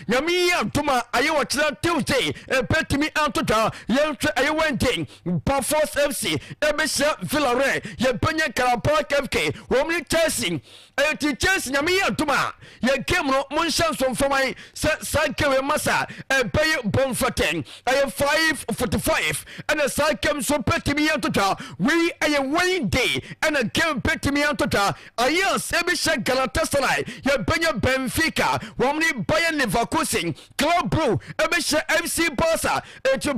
nyame adoma aye wachira Tuesday petimi antota yenhwe aye Wednesday Perforce FC ebesha Villarreal yebenya Carabao FK womni Chelsea Chelsea nyame adoma ye game no monshanso mfamai sankewe masa ebeye Bonfaten aye 5:45 and a sankem so petimi antota we aye Wednesday and a game petimi antota aye ebesha Galatasaray yebenya Benfica womni Bayern Leverkusen Club Brugge ebesha FC Barca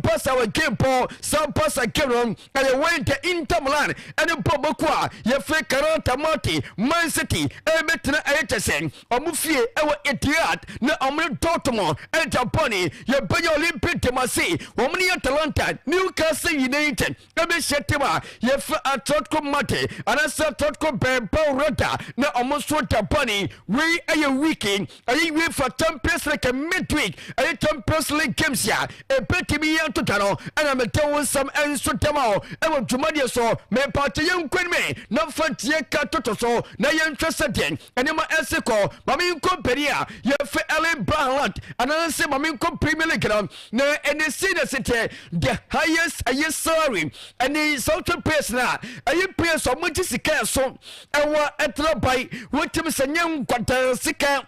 Barca we game Paul San Barca game aye Wednesday Inter Milan and Bobokwa ye fe Karanta Marti Man City ebetina ayetesen omufie ewo Etihad na omre Dortmund e Japani ye benya Olympic de Marseille omni Atalanta Newcastle United ebesha tema ye fe Atletico Madrid anasa Atletico Bilbao Rota na omoso Japani we aye weekend aye we for Champions League midweek aye Champions League games ya ebetimi yantotano ana metewo sam enso tema ewo dwumade so me party yenkwen me na fantie ka totoso na yentwese den enema eseko mami nko peria ye fe Ellen Brownland ananse mami nko Premier League na NC the city the highest aye salary and Southern place na aye place so much sika so ewa etra bai wotim sanyam kwanta sika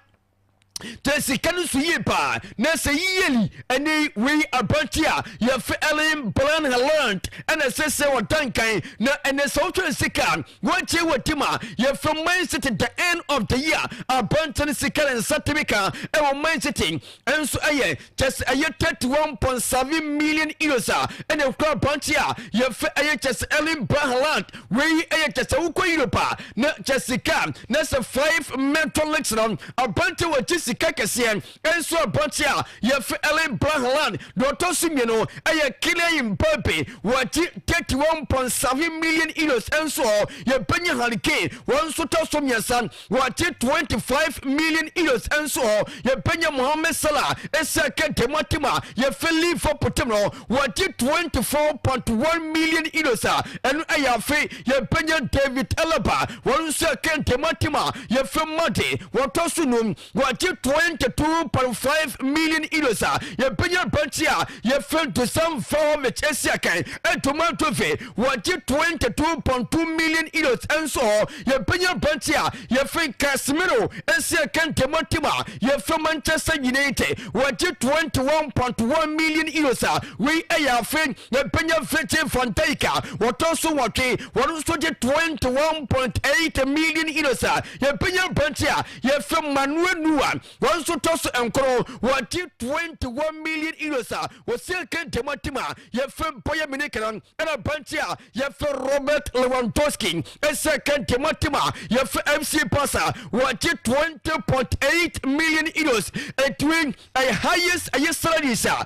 Tesi kanu suyepa na se yeli eni we abantia ye fe Ellen Brownland and assess what tankai na ene Southern sika wachi watima ye from Man City the end of the year abantan sika and certificate e Man City and so aye just aye 31.7 million euros and of course abantia ye fe aye just Ellen Brownland we aye just uko Europa na Jessica na se 5 mental leaks on abantia wachi Kakasian and so Buntia, Yef Ellen Brownland, Dr. Simino, a Kylian Mbappe, what 31.7 million euros and so your Benya Hurricane, one Soto Somyasan, what 25 million euros and so your Benya Mohamed Salah, a second Tematima, your Philly for Potemo, what 24.1 million euros and Ayafe, your Benya David Alaba, one second Tematima, your Femati, what Tosunum, what 22.5 million euros ye benya bantia ye fell to some form of Chesiakan and tomato fe what 22.2 million euros and so ye benya bantia ye fell Casemiro and second Timotima ye from Manchester United what 21.1 million euros we a fin ye benya fetch Van Dijk what also what 21.8 million euros ye benya bantia ye from Manuel Nuan one so toss and crow what 21 million euros was second Timotima ye from Bayern Munich and a bantia ye for Robert Lewandowski a second Timotima ye for FC Barca what 20.8 million euros a twin a highest a salaries a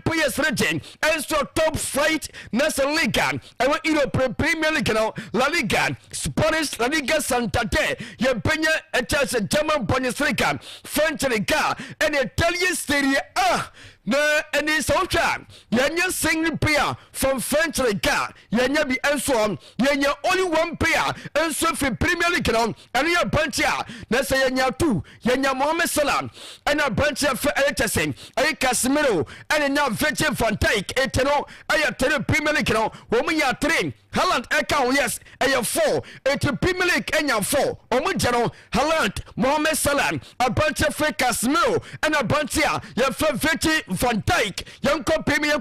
PS legend and so top flight Nasa Liga I want Premier League La Liga Spanish La Liga Santander ye Penya a chance a German Bundesliga French Liga and Italian Serie A na any socha yanya single player from French Liga yanya be enso yanya only one player enso for Premier League and ya bantia na say yanya two yanya Mohamed Salah and a bantia for Eriksen ay Casemiro and now Virgil van Dijk eteno ay tele Premier League no woman ya 3 Haaland account yes ay 4 et Premier League enya 4 omo jano Haaland Mohamed Salah a bantia for Casemiro and a bantia ya for Virgil van Dijk yanko Premier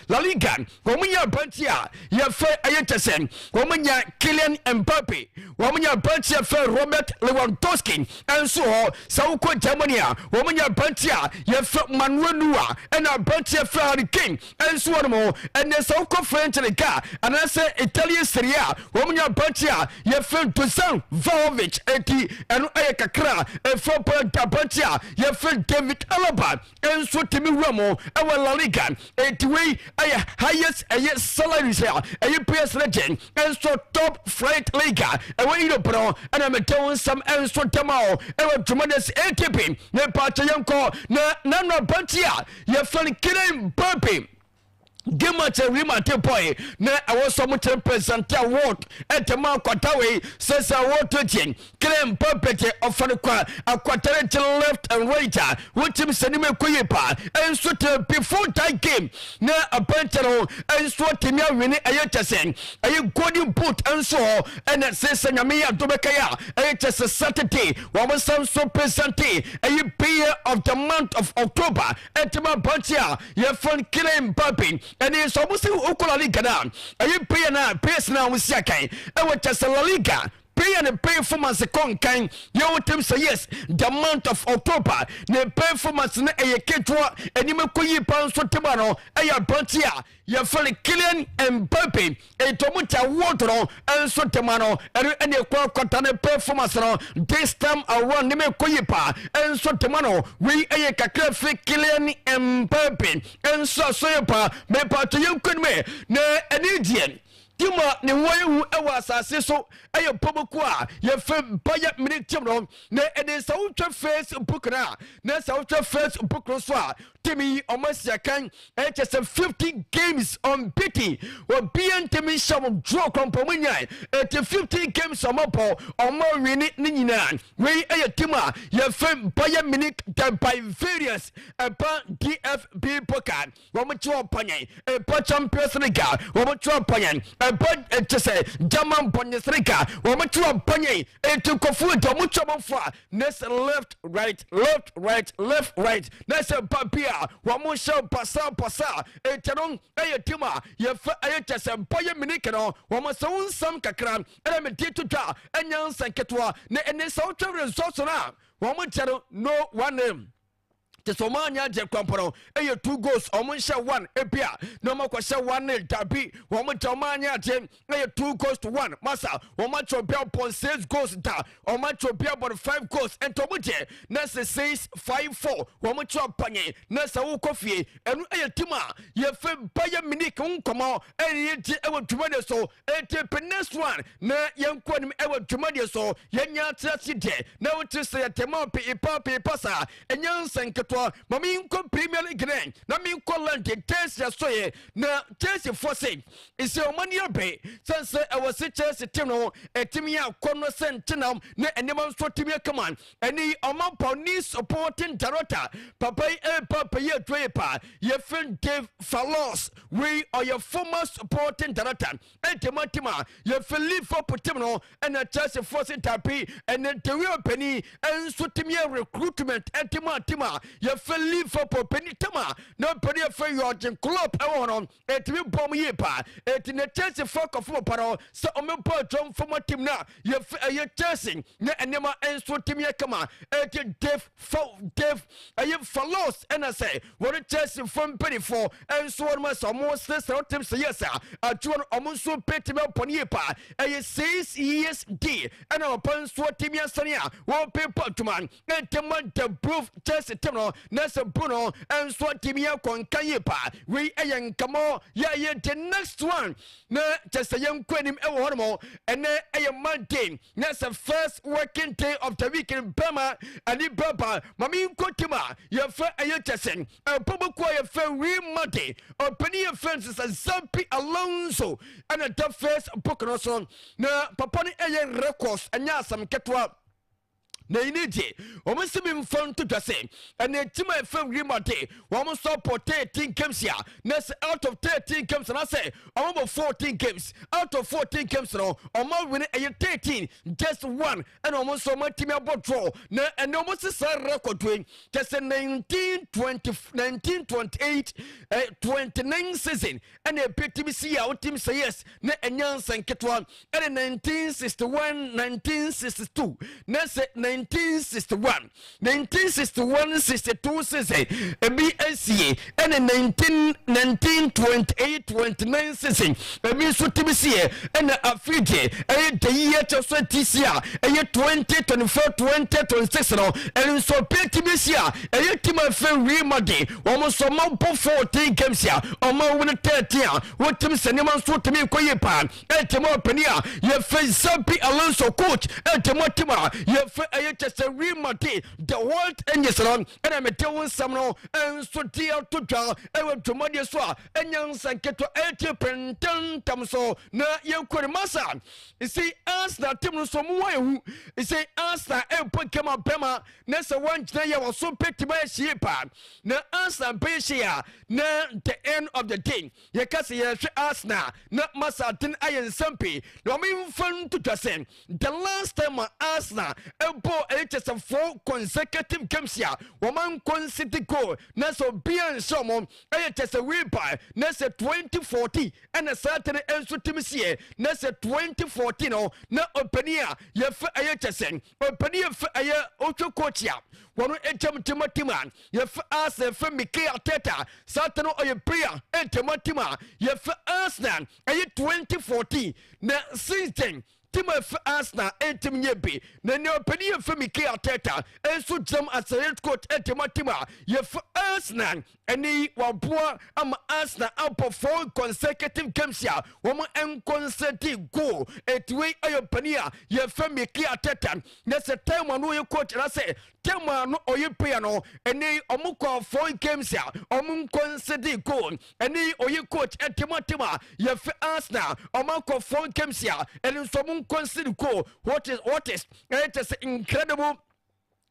La Liga womunya bantia ya fe Ayetesen womunya Kylian Mbappe womunya bantia fe Robert Lewandowski and so sauko Germany womunya bantia ya fe Manuel Neuer and a bantia fe Harry Kane and so mo and the sauko French Liga and I say Italian Serie A womunya bantia ya fe Dusan Vlahovic eti and ayakakra e fe bantia ya fe David Alaba and so Ramo, our La Liga, way a highest salaries here, a PS legend, and so top flight Liga, and when you pro, and I'm telling some else for tomorrow, and what tremendous ATP, ne Pachayanko, Nana Bantia, you're feeling killing Burpee. game at a remate boy. Na I was so much present award at the Mount Quatawe says I want to change. Claim puppet of Fanaqua, a quadrant left and right, which him Senime Kuipa, and so before that game. Na a pentero and so Timia winning a yetasen. Are you going put and so and that says Sanamia Dobekaya, a just a Saturday, one was some so present a year of the month of October at my bunchia, your phone killing puppy. And it's almost Okola Liga down. Are you paying now? Pace now with Yakai. I was just a La Liga. Pay and pay for my second kind. Your team say yes. The month of October. The performance na a ketwa and you make you pounds for tomorrow. A bunchia. You're fully killing and puppy. A tomucha water and so tomorrow. And your quarter performance this time around the Mekoyipa and so tomorrow. We a cafe killing and puppy. And so sopa. Me part to you could me. Ne an Indian. Tima ne wayu ewa asase so ayo pomokwa ye fem baya minute na ene sa utwa Facebook na sa utwa Facebook so a timi omasia kan just 50 games on pity or bien timi sham draw kompomunya 50 games on mopo omo wini ni nyina we ayo tima ye fem baya minute by various pa DFB poker wo mo twa panyan pa Champions League wo mo twa panyan but just say German Bundesliga wo mo twa panyan to kofu to mo twa monfa next left right next papia wo mo show pasa etenon tima ye fa just boy minute no wo mo so nsam kakra e me di to twa enyan sanketwa na ene so twa results na wo mo tero no one name Tesomania je kwamporo 2 goals omunsha 1 epia no makwasha 1 dabi womutomania je 2 goals to 1 masa womacho upon 6 goals da womacho upon 5 goals entomuje nese 6-5-4 womacho panye nese ukofie enu tima ye fe Bayern Munich nkomo eye ewo dwumade so ete next one na yenkwanim ewo dwumade so yenya trasi de na wotise yetema pe pasa enyansa nketo mami nko Premier League na mi nko London Chelsea soye na Chelsea force ise omani abe sense I was Chelsea team no team ya kono sentinam na enema so team ya come on any omampa ni supporting director papa ye drepa ye friend Dave Fallos we are your former supporting director tima ye Philippe for team no and Chelsea force tapi and the real penny and so team ya recruitment tima ye Philippe for penitama no penny for your club I want etimi bom ye pa etine Chelsea for paro so omempo John for my team na ye Chelsea na enema and so team ya kama Dave aye Fallos and I say what Chelsea from penny for and so on my almost team say yes atuan omunso petime upon ye pa aye 6 years d and our pon so team ya sania wo paper to man and the proof Chelsea team no nasa Bruno and so team ya konkan pa we ayen kamo ya the next one na just a young kwenim e wo mo and a Monday nasa first working day of the week in Bama and Baba mami nkotima ya fa ayen chesen pobokwa ya fa we Monday open your fences as Zampi Alonso and the first book no so na papa ni ayen records anya sam ketwa na initi omusi mi mfon to dwase and etima efem rimade wo support 13 games here next out of 13 games and I say almost 14 games out of 14 games no omo win 13 just one and almost so much team about draw na and almost say record win just 1928 29 season and a team see our team say yes na enyansa nketwa and 1961 next 1961-62 season BSC and 1928-29 season so TBC and Afrique the year to 2024-2026 and so TBC and team remade almost so 14 games here almost win 13 what team Seneman so to me koyepa and Timo Penia you face Zampi Alonso coach and Timo you just a remate the world angels on and I'm a tell some no and so dear to draw and went to money so and young sanket to 80 pentum so na you could massa. You see us that Tim so more you say us that put come up Bema Nessa one day I was so petty by sheep na us and Beshia na the end of the day you can see us now not massa tin iron sampi no mean fun to just send the last time us now just a 4 consecutive games here woman conceded goal na so bien someone just a whereby nessa 2040 and a certain also timisia nessa 2014 no na openia ye fa ayetesen openia fa aye ocho coachia wono ejam timatima ye fa as fa mike ateta certain oye prayer entimatima ye fa asnan aye 2014 na since then Tim of Asna, Entim Yebi, Nano Penny of Femike Ateta, and so jam as a head coach Entimatima, Yef Asnan, and he were am Asna up for 4 consecutive games here, woman and consecutive goal, at way Ayopania, Yefemike Ateta, that's a time on your coach, and I say, Tema no oye piano, and they omuko 4 games here, omun consecutive goal, and they oye coach Entimatima, Yef Asna, omuko 4 games here, and so consider go what is it is incredible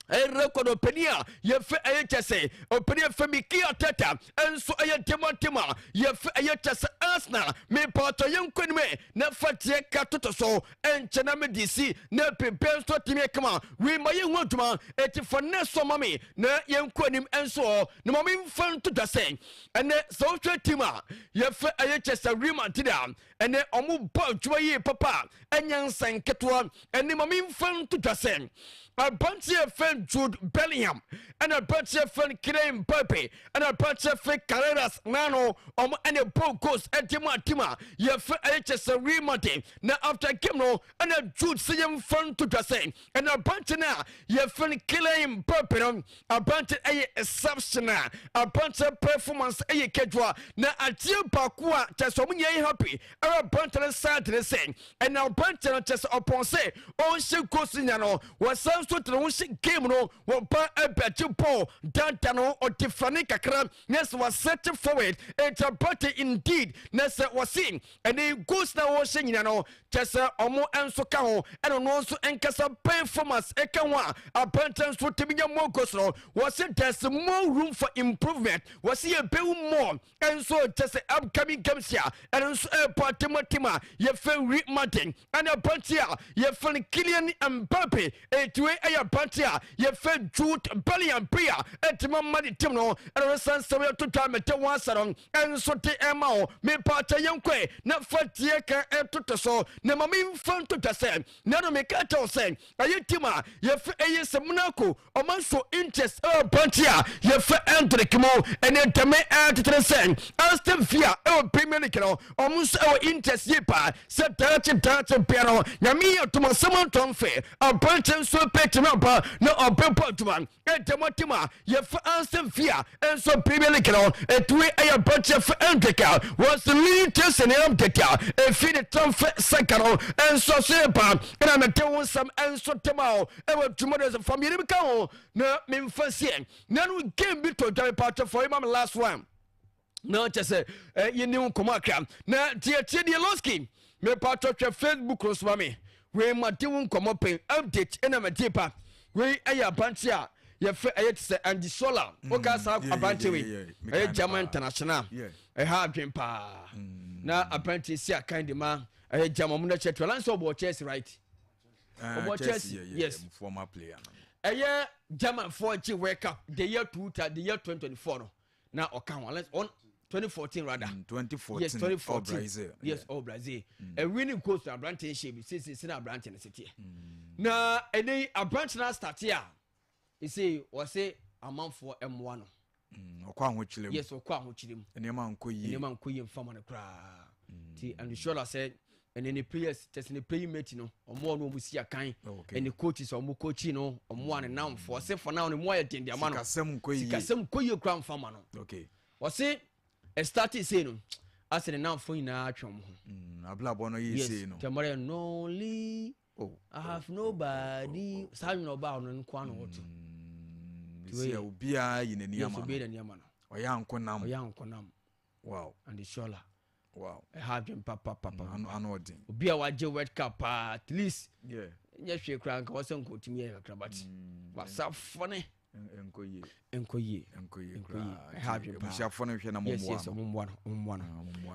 record openia ye fe ayetese openia femiki atata enso ayetematema ye fe ayetese asna me pato yenkoni me na fatie katoto so enchena me disi na pepe so timi kama we maye hoduma etifo ne so mami na yenkonim enso no mami mfan to dase ene so twetima ye fe ayetese remantida ene omu bo dwuma yi papa enyansan ketwa ene mami mfan to dase a bunch of friend Jude Bellingham and a bunch of friend Claim Pepe and a bunch of friend Carreras Nano and a Bo Ghost at Tima ye for HS remate now after Kimno and a Jude Siam fun to the same and a bunch now ye friend Claim Pepe a bunch of a exception a bunch of performance a kedwa na a Jill Bakua just so many happy a bunch of sad to the same and now bunch of just upon say oh she goes in was some so to the game no will buy a better ball dantano or Tiffany Kakra Ness was set forward it's a party indeed Nessa was seen and he goes now washing just omo and so cao and also enkasa performance ekawa a pantance for Tibia Mogosro was it there's more room for improvement was he a bit more and so just upcoming games here and also a party matima ye feel Rick Martin and a bunch here ye feel Killian and Mbappe a bantia ye fed Jude Bellingham Pria et Mamma Timno and a son so to time at one salon and so te emao me pata yonkwe not fat yeka and to so ne mamim fun to the same none me kato saying ayetima ye fe some Monaco or man so interest bantia ye fe Anthony Kimo and then tame at the same Aston Villa Premier League almost our interest yepa set that piano Yami to my summon tonfe a bunch so petimapa no opepotuman etamotima ye for Aston Villa and so Premier League at we a bunch of Antica was the latest in Antica a feed it second and so sepa and I'm telling some and so tomorrow and tomorrow's from Yimiko no mean first year none we came bit to die part for him last one no just say you knew Komaka now dear Loski me part of your Facebook cross mommy we ma diwun komo pen update ena ma depa we aya bantia ye fe ayet se Andy Sola o ga sa abante we e German international e ha adwempa na abante si akan de ma e German mu na chetwa lan so bo Chelsea right obo Chelsea yes former player e German for G World Cup the year 2024 no na o kan one on 2014 rather 2014 yes 2014 Brazil yes all Brazil a winning coach to Abrante shape since na Abrante na city na any Abrante na start here he say was say amount for M1 okwa ahochilem yes okwa ahochilem enema nkoyi mfama na kra ti and the shoulder said and any players just in the playing mate no omo no musi akan and the coaches omo coach no omo an now for say for now no more than the amount kasem koyi kra mfama no okay was say a started saying no as in now for na atwom ablabo no yi say no tomorrow no li Oh, I have nobody. Sign about on Kwano. See, Ubia in a Yes, Niaman. be the Niaman. Or young Konam. Young Konam. Wow. And the Shola. Wow. I have him, papa. Unording. Be a white Red Cup, at least. Yeah. Yes, you crank wasn't good to me, but what's up funny? Enkoye. I have him. Yes,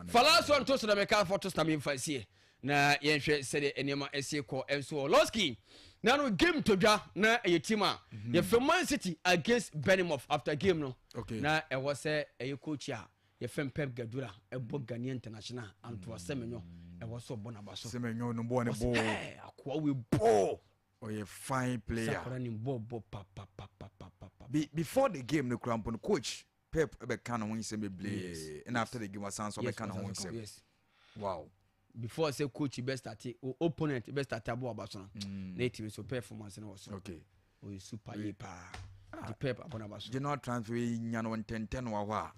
For last one, toast to the mechanic for to stamina for see. Na yenhwe sede enema ese ko enso Loski na no game to dwa na yetima ye Man City against Bournemouth after game no okay. Na e wo se e coach a ye fem Pep Guardiola e bo Ghanaian international anto semenyo e wo so bo na baso semenyo no bo ne bo akwa we bo or a fine player sakora ni bo pa. Before the game the crampon coach Pep be kan won se me play and after the game was answer be kan won se wow. Before say coach best at opponent best at abo abaso na team so performance na was okay o super yepa the Pep abona abaso general transfer nya no 10 wa wa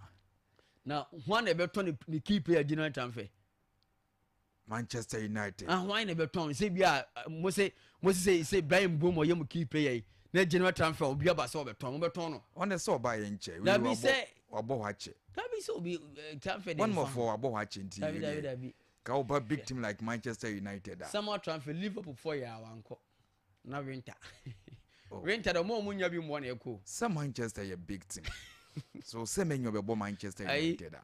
na one e beton ni key player general transfer Manchester United one e beton say bia mo say Brian Bomo yem key player na general transfer obi abaso beton no on the so buy nche we will abo wache that be so be transfer one more for abo wache nti Go back big team like Manchester United. Someone transfer Liverpool 4 years wanko. Na winter. Winter the more munya bi mo na eko. Some Manchester a big team. So say men you be Manchester United.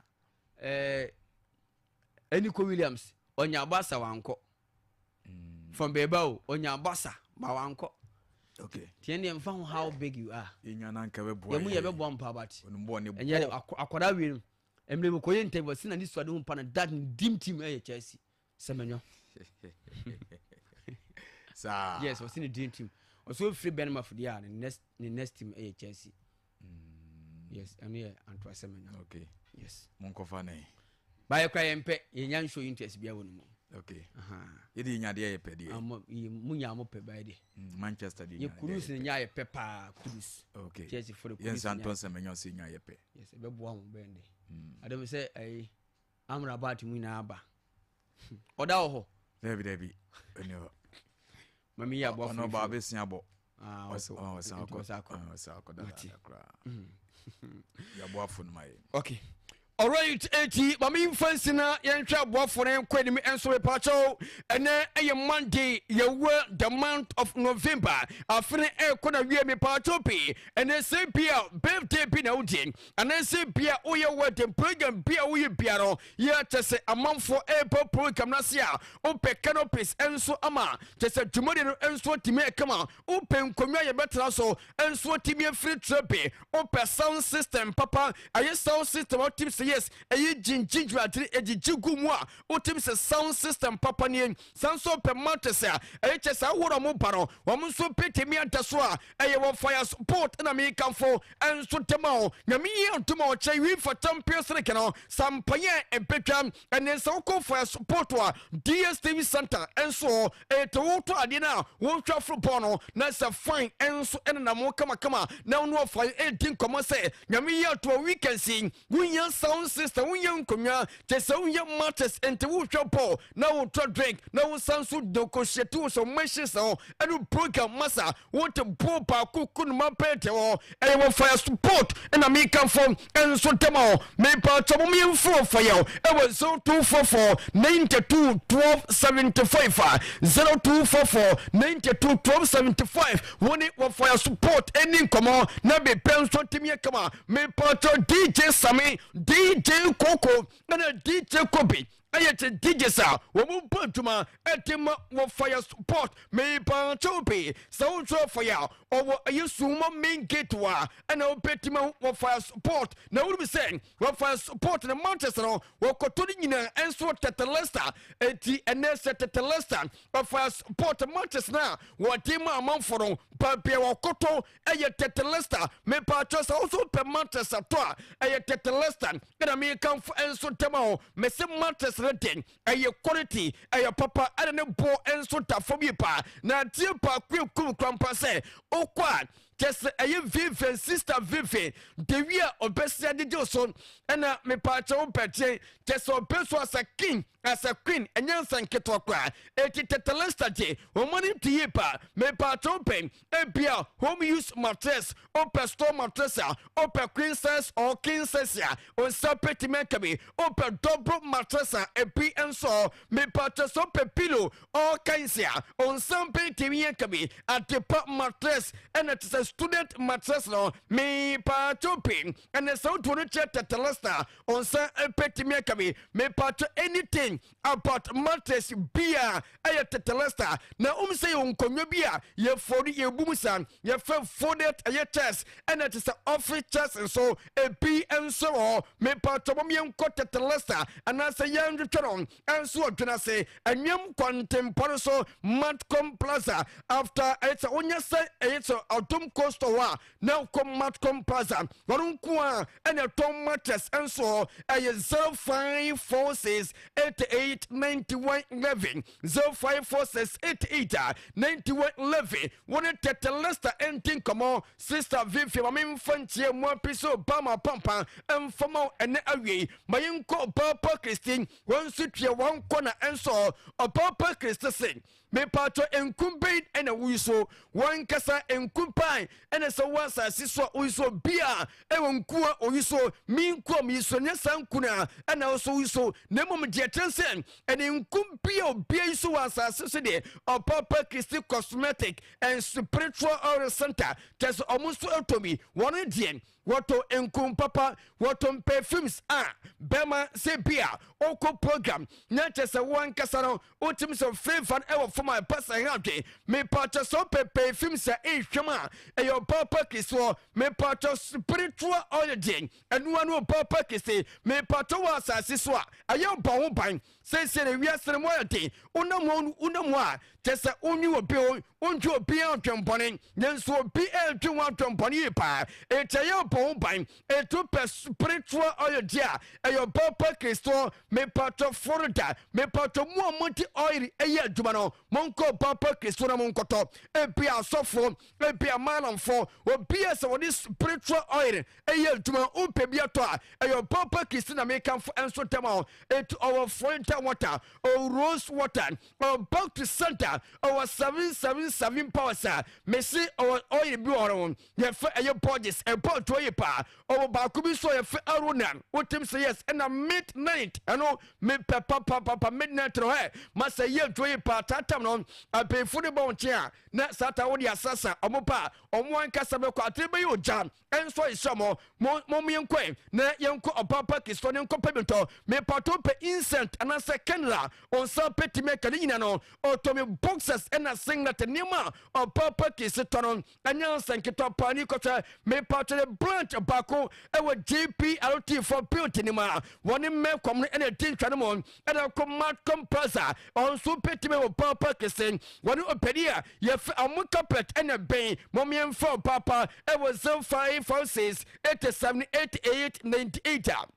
Eniko Williams onya basa wanko. From Bebao onya basa ba wanko. Okay. Tiende mfa how big you are. Inya na nka we boy. Yemu ye be bo mpa bat. Onumbo ne bo. Enye akwada wi emre mo koye ntebe sina ni swade ho pa na that dim team Chelsea semenyo sa yes was in the dream team also free Bournemouth there the next team Chelsea yes and here Antwa semenyo okay yes monko fa na ba kwa yempe yenyan show interest bia wonu okay yedi nya de ye pe de munya mo pe ba de Manchester de ye cruise ni nya ye pe pa cruise okay Chelsea for the cruise yes Anton semenyo se nya ye pe yes e be bo am bende Adam say ai Amrabat mu na aba oda ho David enyo mami ya bo no ba be sia bo o sa ko da ya bo afun mai okay. All right, 80. Mami fancy na yentwa boafo na kwani mi enso repacho ene eye Monday ye the month of November afine kona wie mi pacho pi ene se bia birthday bi na udin ene se bia oye wedding program bia oye biaro ye chese amanfo program na sia ope canopies enso ama chese dwumode no enso timi kama ope nkomia ye betra so enso timi free trip ope sound system papa aye sound system o timi yes ayi jinjinju atri ejijigu mu a otim se sound system papa ni sanso pe matesa ayi chesa woro mo baro wo nso petemi adaso a ayi wo fire support na me kanfo enso tema nyame yi ntoma o chai wi for champions league no sampanye empetwam ene se ko fire support wa DSTV center enso to to ade na wo twa football no na se fine enso ene na mo kama na no fire edin komo se nyame yi to weekend sin wunya sound system wunya nkomya chese wunya matters ente wo twa ball na wo twa drink na wo sanso doko shetu so machine so enu program masa wo te ball pa kukun ma pete wo e wo fire support na me kan from enso tema me pa chomo me mfo fire e wo 0244 92 12 75 0244 92 12 75 woni wo fire support eni nkomo na be penso timie kama me pa DJ Sami DJ Koko na DJ Kobe ayete DJ sa wo mu pantuma etima wo fire support me pa chobe so fire owo ayesuma main gate wa na opetima wo fire support na wo be saying wo fire support na Manchester no wo kotoni nyina enso tetelesta eti enese tetelesta wo fire support Manchester na wo tima amanfo no papia wo koto eye tetelesta me pa chosa also pe Manchester to eye tetelesta na me kan enso tema o me se Manchester rating aye quality aye papa ade ne bo enso tafobi pa na tie pa kwekum krampa se okwa just aye vive sister vive de wi a obesia de joso na me pa cha opete just obeso as a king as a queen enyansa nketwa kwa eti tetelesta je omani tiyepa me patropen ebia home use mattress open store mattress open queen size or king size on separate mekabi open double mattress epi enso me pattress open pillow or kinsia on sample tv kabi at the pop mattress and it's a student mattress no me patropen and the sound to the chat tetelesta on sa epeti mekabi me patro anything about mattress bia aya tetelesta na say on konyo bia ye for ye bumusan ye folded a chest and it is an office chest and so a p and so me patomom kote telesta and as a young return and so can say and yam contemporary so Matcom Plaza after it's a onya say it's a autumn coast wa now come Matcom Plaza warunkuwa and a tom mattress and so a 0546 88 91 11 0546 88 91 11 wanted tetelesta anything come on sister Vivi my infantie mo piso bama pampa emfamo ene awie mayinko papa Christine one sutwe one corner enso o papa Christine sing me pato enkumbe ene wiso one kasa enkumpan ene so wasa siso wiso bia e wonkuwa owiso minko miso nya sankuna ene so wiso nemo de tensen ene enkumpia obia iso wasa siso de o papa Christine cosmetic and spiritual oil center just almost automi one dien wato enkum papa wato perfumes bema se bia oko program na chese one kasano utim so favor ewo for my pastor hande me pacha so perfumes hwema your papa kiswo me pacha spiritual oil dien enu anu papa kisi me pacha wa asase so ayo bon ban se ne wiasere mo yade unamu a chese uni obi onju obi antwempone nyenso obi eltwe antwempone pa echayo bon ban etu spiritual oil dia eyo papa Kristo me pato Florida me pato mo monti oil eye aduma no monko papa Kristo na monkoto ebi asofo ebi amanamfo obi ase woni spiritual oil eye aduma umpe bi ato a eyo papa Kristo na me kan enso tema etu our Florida water or rose water or back to center our 777 powers me see our oil bi oron ye fa eyo bodies e pot oil pa o ba ku bi so ye fa aronan wotim say yes and a midnight ano me papa midnight no he ma say ye oil pa tatam no apefu de bon chia na sata wo di asasa omopa omo ankasa be kwa trebe yo jam enso isomo mo yenkwe na yenko opapa Kristo ne nko pebento me pato pe incent ana se kenra on sa peti me kanina no otomi boxes and a singlet nima opapa Kristo tonon anya sanketo pani kota me pato the branch bako ewo GPLT for beauty nima woni me kom ne ene tin twanemon ena ko Matcom Plaza on so peti me opapa Kristo woni opedia ye amu carpet ene ben momien for papa ewo 0546 87 88 98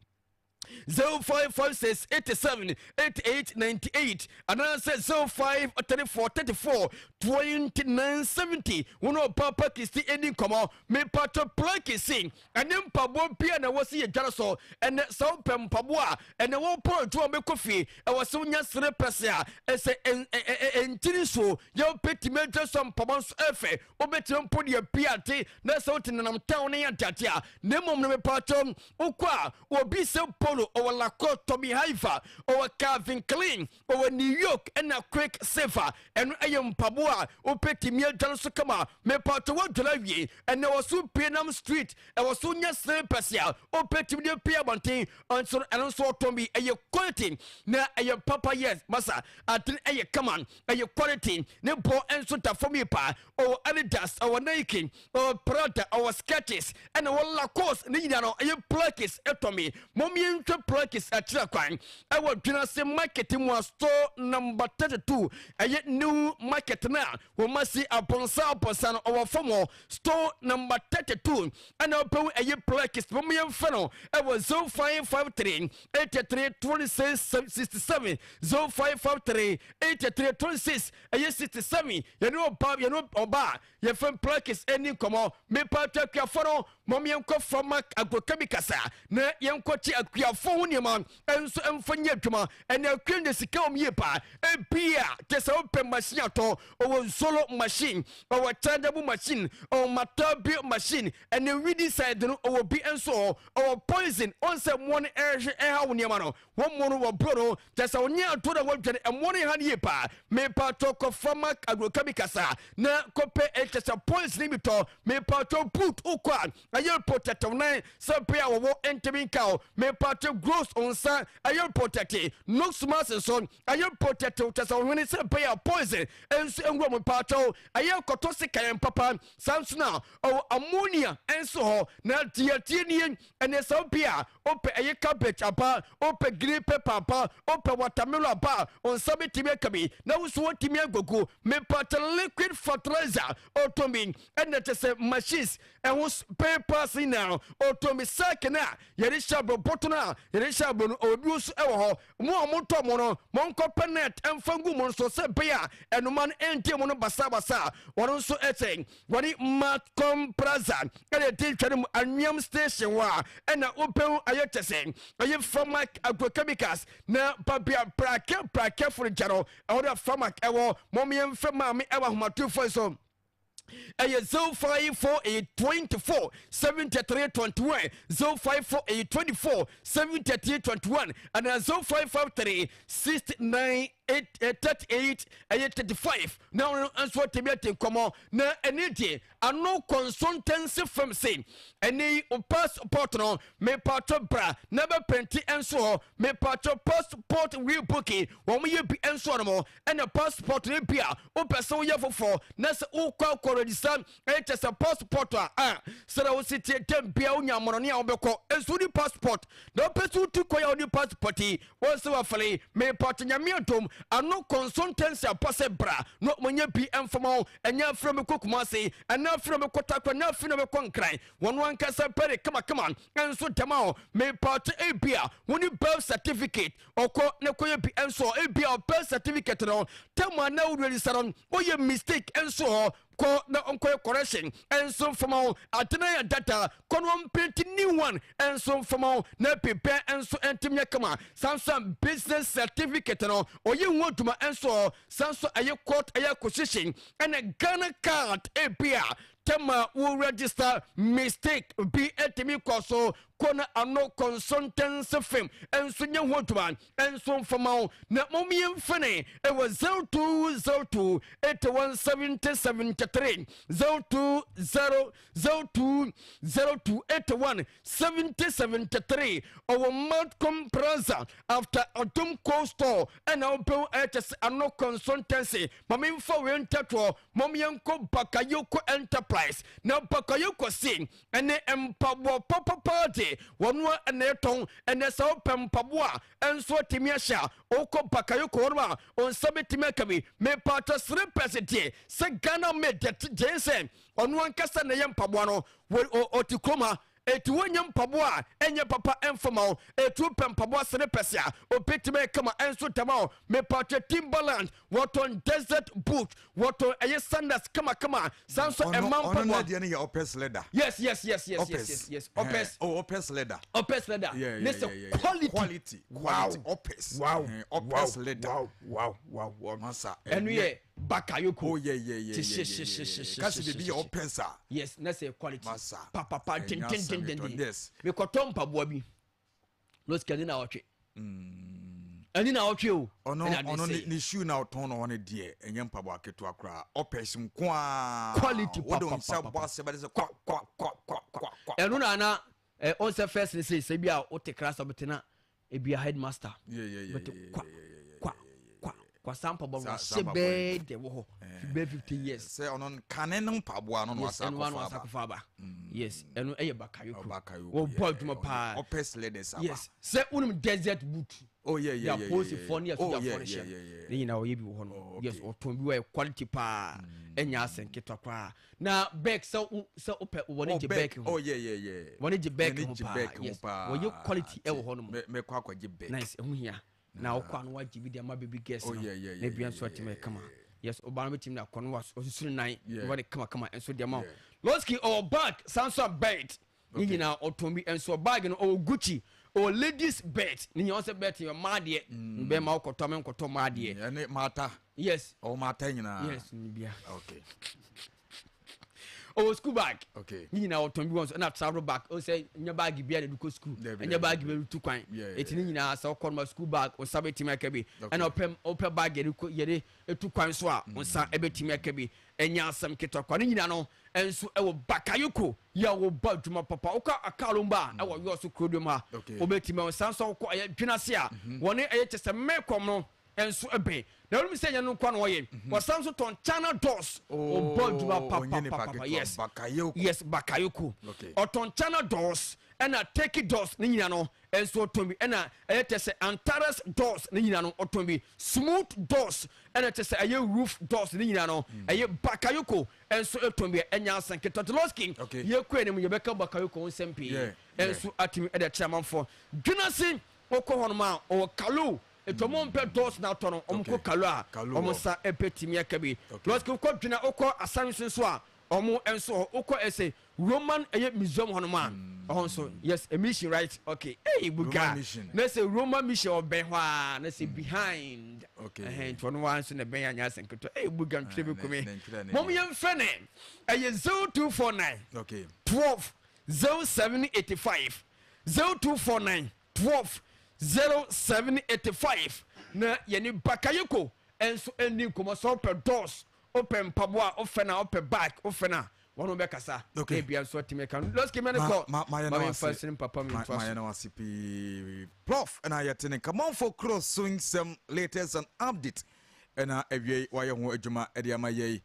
0546 87 88 98 and I said 0534 34 29 70 uno papa Kristi eni komo me pato plank sing and then pabo bia na wasi jaraso and so pem paboa and wo po to me kofi e was nya sere pesa ese entiri so yo peti mejo som pabons efe obetim po de piate na so tinam town ya tatia nemom me pato ukwa obi se polo or Lacoste Tommy Haifa or Calvin Klein or New York and a quick safer and I am Pabua or Petty Meal Jansukama me pato what Delavier and there was soon Penam Street and was soon yes Persia or Petty Meal Piabantin and so and so Tommy a your quality na a your papa yes massa at a command a your quality no poor and so for me pa or Adidas or Nike or Prada or Sketches and all Lacoste Nidano a your plaques etomy Mommy Plakis at Chakwan. I will do say marketing was store number 32. I yet new market now. We must see upon South our former store number 32. And I'll pay a year plakis for me and funnel. I was 0553 83 26 67 0553 83 26 a year 67. You know, Bob, you know, Oba, your friend plakis any come on. Me part of your funnel, Mommy and Co from Mac Agrochemicasa. Na young coach at your abusuafo ho nneɛma nso ɛmfa nyɛ adwuma ɛna akwan de sika wɔn yie paa ebia kyɛ sɛ wopɛ machine atɔ ɔwɔ solo machine ɔwɔ chargeable machine ɔwɔ matabi machine ɛna weeding side no ɔwɔ bi nso ɔwɔ poison ɔnsɛ mmoɔ no ɛhwɛ ɛha wo nneɛma no wɔn mmoɔ no wɔ buro no kyɛ sɛ ɔnyɛ ato na wɔdwane ɛmmoɔ no ha no yie paa mepa tɔ kɔfama agrochemicals a na kɔpɛ ɛkyɛ sɛ poison bi tɔ mepa tɔ boot wokɔ a ɛyɛ protective nan sɛ bea wɔwɔ ntɛmi nka o mepa tɔ gross onsa ɛyɛ protective nose mask nso ɛyɛ protective kyɛ sɛ ɔhwene sɛ bea poison nso nwura mu pa tɔ ɛyɛ kɔtɔ se kayan papa sanso na ɔwɔ ammonia nso hɔ na tiatie nie ɛne sɛ bea opɛ ɛyɛ cabbage apa opɛ green pepper apa opɛ watermelon apa onsa betimi akabi na wusu wotimi agogo mepa tɔ liquid fertilizer otomi ɛne kyɛ sɛ machines ɛho papers na otomi sack na yɛde hyɛ bɔtɔ no a yɛde hyɛ abɔ no obi nso ɛwɔ hɔ mo a motɔ mo no monkɔ pɛ net ɛmfa ngu mo nso sɛ bɛyɛ a ɛnoma no ɛntie mo no basabasa wɔno nso ɛkyɛn wɔne matcom praza ɛde di twɛne mu anweam station hɔ a ɛna wopɛw ayɛ kyɛ sɛ ɛyɛ famak agrochemicals na babia prake foro gya no ɛwɔ de famak ɛwɔ mɔmyɛmfɛ maame ɛwɔ ahomatofo so ɛyɛ 054 73 21 054 24 73 21 and 0553 69 38 35 now answer to me at come na any ano consultancy firm say any passport no me part bra never plenty and so me part passport rebooking when we be and so no and a passport rebia o person ye for na se o kwa register e just a passport so that we sit dem bia onya mono ne obekọ enso di passport na person tu koya oni passport wo se wa fele me part nyame adom ano consultancy apase bra no monye bi emfama enya afro me kokuma se ena afro me kotakwa na afro me konkran wono ankasa pere kama enso dema me part ebia woni birth certificate oko ne koye bi enso ebia birth certificate no tema na wo register on oye mistake enso ko na onkoye correction enso fama atena ya data kono print new one enso fama na pepe enso entimya kama samsung business certificate no oye woduma enso sanso aye court aye position and Ghana card ebia tema wo register mistake be etimi koso kona ano consultancy firm enso nya hoduma enso fama na momiem fene e was 0202 817073 0202817073 our Matcom Plaza after Atom Coastal and our bill HS ano consultancy mamim for winter momianko bakayoko enterprise now bakayoko sing and empabo papa party one and a tongue and a so pempaboa and so timiasha oko bakayoko on summit timekabi me part of 3% se Ghana made that Jason on one casta na yampabuano or Tikoma. Etu wonyam paboa enye papa enfama etu pempaboa sene pesia opetime kama enso tamao me patre Timberland waton desert boot waton eye sandals kama sanso emam paboa ono na your opes leather yes opes opes leather this quality opes opes leather wow masa enu bakayoko kasi de be opes yes na say quality masa papa tin me kotom paboa bi los kadina otwe ani na otwe o ono ni shoe na oton no one de enye mpaboa keto akra opes nkoa quality papa wodon se boss be de kwa enu na on se first say bi a o te class obetena e bi headmaster kwa sample bo se be de wo be 50 years say onon kanen mpaboa no asakofa ba yes enu eye bakayoko wo boy duma pa opes ladies yes say unum desert boot yeah pose for near to the furniture ni na oye bi wo no yes oton bi we quality pa enya asenketo kwa na back so ope woni je back woni je back mo pa yes wo ye quality e wo ho no me kwa je back nice ehu hia na okwa no waji bi de ma baby guest na bia so atime kama yes obana metim na kono was osusuru nan wode kama enso de ma Loski or bag Samsung belt ni na otombi enso bag no o Gucci or ladies bet ni also bet your madie be ma okoto me nkoto madie ene mata yes o mata nyina yes ni bia okay o school bag okay ni na oton bi won na travel bag o say nya bag bia na du ko school nya bag be tu kwan etini nyina sa okon ma school bag o sabeti meka bi and opem bag yede etu kwan so a o sa ebeti meka bi enya asam ketokwa ni nyina no enso ewo bakayoko ya wo ba dwuma papa oka akalomba ewo yo so krodom ha obeti me san so ko dwunase a woni chese mekom no enso ebe na wonu se nya no kwa no ye wasan so ton channel doors o ba dwuma papa yes bakayoko yes bakayoko oton channel doors and a take doors ni nyina no enso otombi and a chese antares doors ni nyina no otombi smooth doors and a chese aye roof doors ni nyina no aye bakayoko enso otombi enya asanke totoloski ye kwenem ye beka bakayoko onsempi enso atimi e de chairman for dwunase okohonoma o kalu etomon pe doors na tono omko kalu a omosa epetimi akabi loski ko dwuna okọ asanso so a omo enso okọ ese Roman museum honoma also yes a mission right okay hey buga na say Roman mission of benwa na say behind okay to no one so na ben anya senketo hey buga ntwe be kome mom yem fene 0249 okay 12 0785 0249 12 0785 na yeni bakayeko enso eni komo so per doors open pabwa ofena open back ofena one be kasa e bia so timeka let's give me the call my first name papa me trust my na wasipi prof and I attend come on for cross swing some latest and update and awie why ho adwuma e dia maye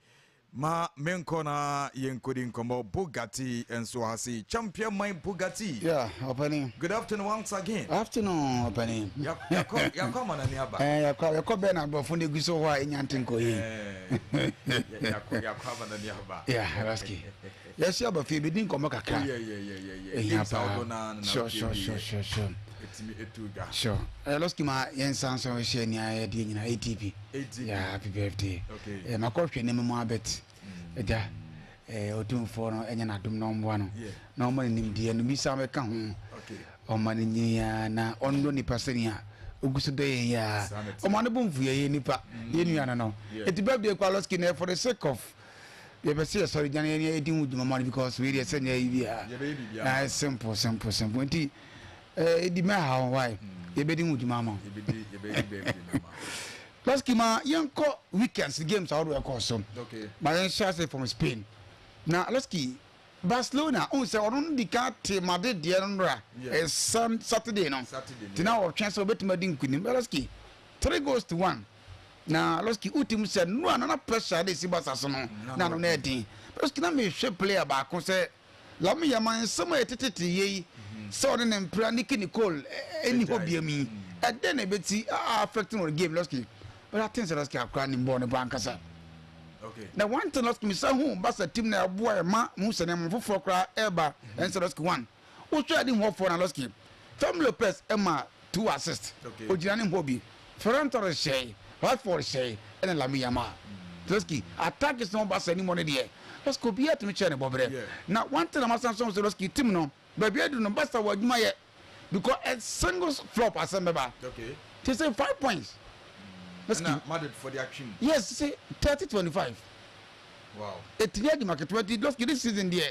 ma menko na yenkodi nkomo Bugatti and so hasi champion my Bugatti opening good afternoon once again afternoon opening ya come on ani aba ya ko be na bofunde guso ho enyantenko yi ya come on ani aba raski yes ya ba fi bi din komo kakra sure sure loski ma yensan so she ni aye de nyina ATP happy birthday ma ko hwe ne mo abet eja otumfo no enya na dum no mboa no na o ma nim de no mi sa me ka ho o ma ni ya na onno ni pasenia oguso de ya o ma ne bomfu ye nipa ye nua no it birthday kwa loski na for the sake of ye be say sorry jan ye edin wuduma man because we dey say ya bia simple nti edi me ha why ye be din wuduma ma ye be Loski ma yanko weekends games out we call some okay ma yan share from Spain na Loski Barcelona on say on di ka te Madrid de nra Saturday no tina o chance obetima din kunim Loski 3-1 na Loski utim say no na pressure dey si Barca so no na no na din Loski na me hwe player ba ko say la me yaman sama etetete yi so on na mpra Nicole any hobiami and then e beti affecting the game Loski. But I think that's a crying born a bankasa. Okay. Now, one to lost me some home, but a team now, boy, ma, Musa, for cry, Eba, and so that's one. Who tried him for an Loski? Tom Lopez, Emma, 2 assists. Okay. Ojiani Hobby, Ferranto Shay, what for Shay, and a Lamiyama. Loski, attack is no bus any money there. Let's go be at me, Chen Bob. Now, one to the Master Sons Loski, Timno, but we do no basta what you might because a single flop as a member. Okay. They say 5 points. Let's keep mad for the action. Yes, say 30-25. Wow. It's near the market 20. Let's get this season there.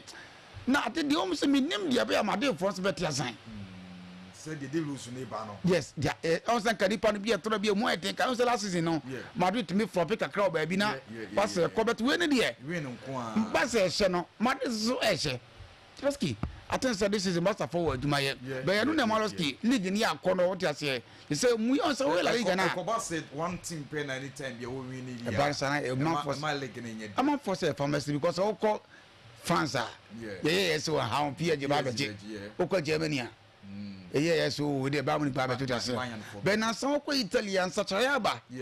Now, I think the almost me name the Abia Made for better sign. Said they did lose Nebano. Yes, yeah. Also, can you be a to be a more take? I was the last season. No, Madrid to me for pick a crowd, baby. Now, pass a cover to win it here. Win on Pass a channel. Madrid is so ashy. Let's keep. I think this is a master forward to my but I don't know Maloski league in your corner what you say. You say we also will like Koba said one team pen anytime you win it. I'm not for say pharmacy because all call France so how Pierre Jabaji Oko Germany so with the Babylon Baba to say but now some Italian such a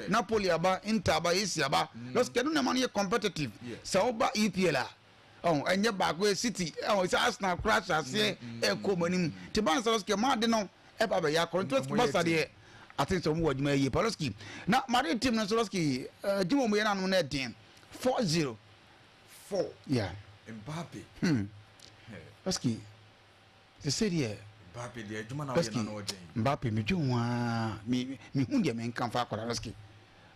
Napoli aba Inter ba Isiaba let's get no money competitive so ba EPL and your back way city. It's Arsenal crash as a common. Tiban ke ma de no e ba ya contract bossa de I think some word may Poloski. Now Mario team na Soloski Jimo mo yana no na den 4-0. 4. Yeah. Mbappe. Poloski. The city Mbappe de adwuma na oyɛ na no ɔden. Mbappe me dwuma me hu de me nkan fa akɔda Loski.